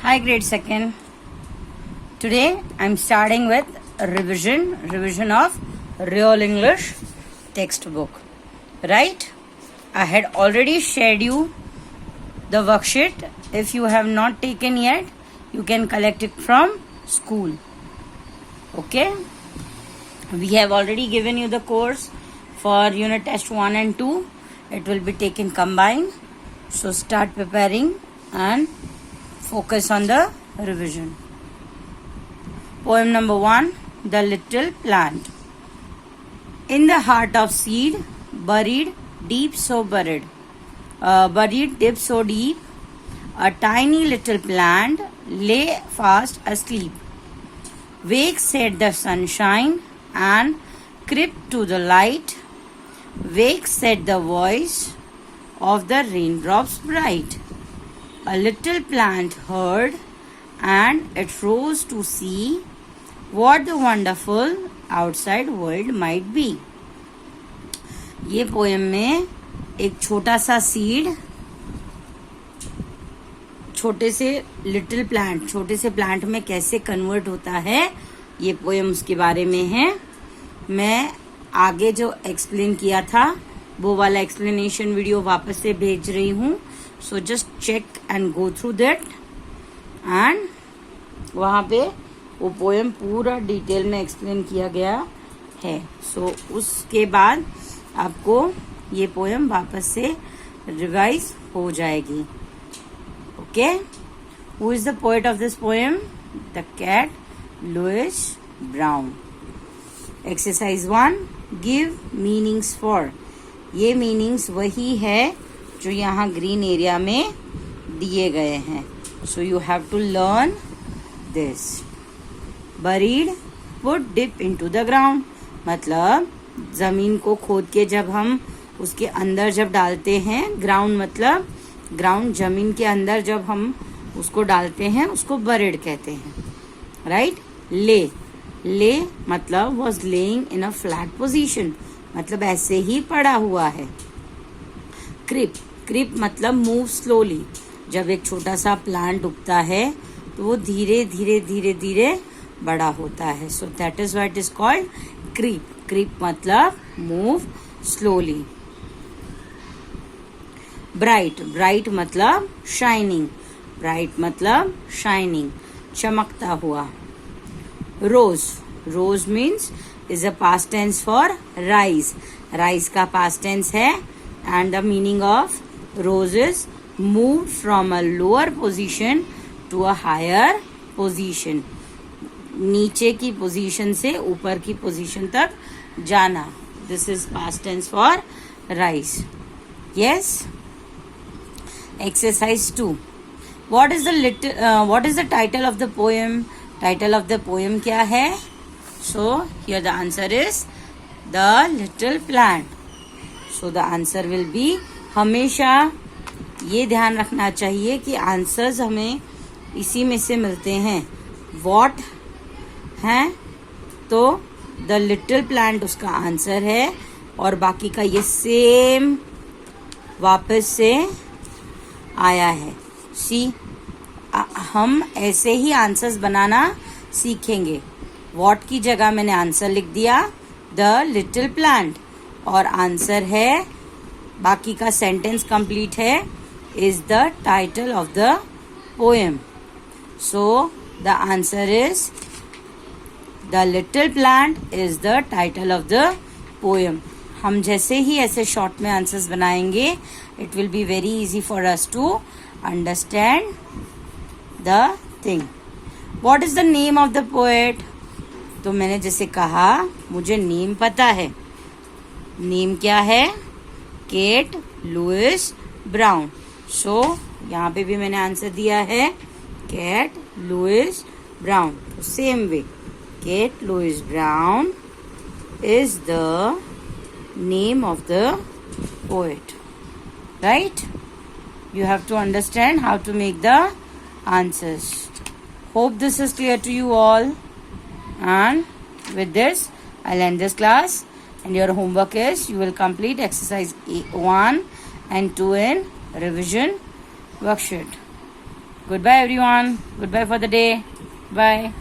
Hi, grade second. Today I'm starting with revision of Real English textbook. Right? I had already shared you the worksheet. If you have not taken yet, you can collect it from school. Okay? We have already given you the course for unit test 1 and 2. It will be taken combined. So start preparing and focus on the revision. Poem number 1, The Little Plant. In the heart of seed, buried deep so buried, buried deep so deep, a tiny little plant lay fast asleep. Wake said the sunshine and crept to the light. Wake said the voice of the raindrops bright. A little plant heard and it rose to see what the wonderful outside world might be. ये poem में एक छोटा सा seed छोटे से little plant छोटे से plant में कैसे कन्वर्ट होता है, ये पोएम उसके बारे में है. मैं आगे जो एक्सप्लेन किया था वो वाला एक्सप्लेनेशन वीडियो वापस से भेज रही हूँ. So just check and go through that and वहाँ पे वो पोएम पूरा डिटेल में एक्सप्लेन किया गया है. सो उसके बाद आपको ये पोएम वापस से रिवाइज हो जाएगी. Okay, who is the poet of this poem? The cat Louis Brown. Exercise 1, give meanings for. ये मीनिंग्स वही है जो यहाँ ग्रीन एरिया में दिए गए हैं. So you have to learn this. Buried wood dip into the ground, मतलब जमीन को खोद के जब हम उसके अंदर जब डालते हैं, ग्राउंड मतलब ग्राउंड जमीन के अंदर जब हम उसको डालते हैं उसको बरीड कहते हैं. राइट? ले मतलब was laying in a flat position, मतलब ऐसे ही पड़ा हुआ है. क्रिप मतलब मूव स्लोली. जब एक छोटा सा प्लांट उगता है तो वो धीरे धीरे बड़ा होता है. So that is what is called creep. Creep मतलब मूव स्लोली. ब्राइट मतलब शाइनिंग. ब्राइट मतलब शाइनिंग, चमकता हुआ. Rose means is a past tense for rise. Rise का पास्ट टेंस है and the meaning of rose is move from a lower position to a higher position. नीचे की position से ऊपर की पोजीशन तक जाना. This is past tense for rise. Yes. Exercise 2, what is the title of the poem? Title of the poem क्या है? So here the answer is the little plant. So the answer will be, हमेशा ये ध्यान रखना चाहिए कि answers हमें इसी में से मिलते हैं. वॉट है तो द लिटिल प्लांट उसका आंसर है और बाकी का ये सेम वापस से आया है. सी, हम ऐसे ही आंसर्स बनाना सीखेंगे. वॉट की जगह मैंने आंसर लिख दिया द लिटिल प्लांट और आंसर है, बाकी का सेंटेंस कंप्लीट है, is the title of the poem. So the answer is the little plant is the title of the poem. हम जैसे ही ऐसे शॉर्ट में आंसर्स बनाएंगे, it will be very easy for us to understand the thing. What is the name of the poet? तो मैंने जैसे कहा मुझे नेम पता है. नेम क्या है? Kate Louise brown. सो यहाँ पे भी मैंने आंसर दिया है Kate Louise Brown. Same way, Kate Louise Brown is the name of the poet. Right? You have to understand how to make the answers. Hope this is clear to you all. And with this, I'll end this class. And your homework is you will complete exercise 1 and 2 in revision worksheet. Goodbye everyone. Goodbye for the day. Bye.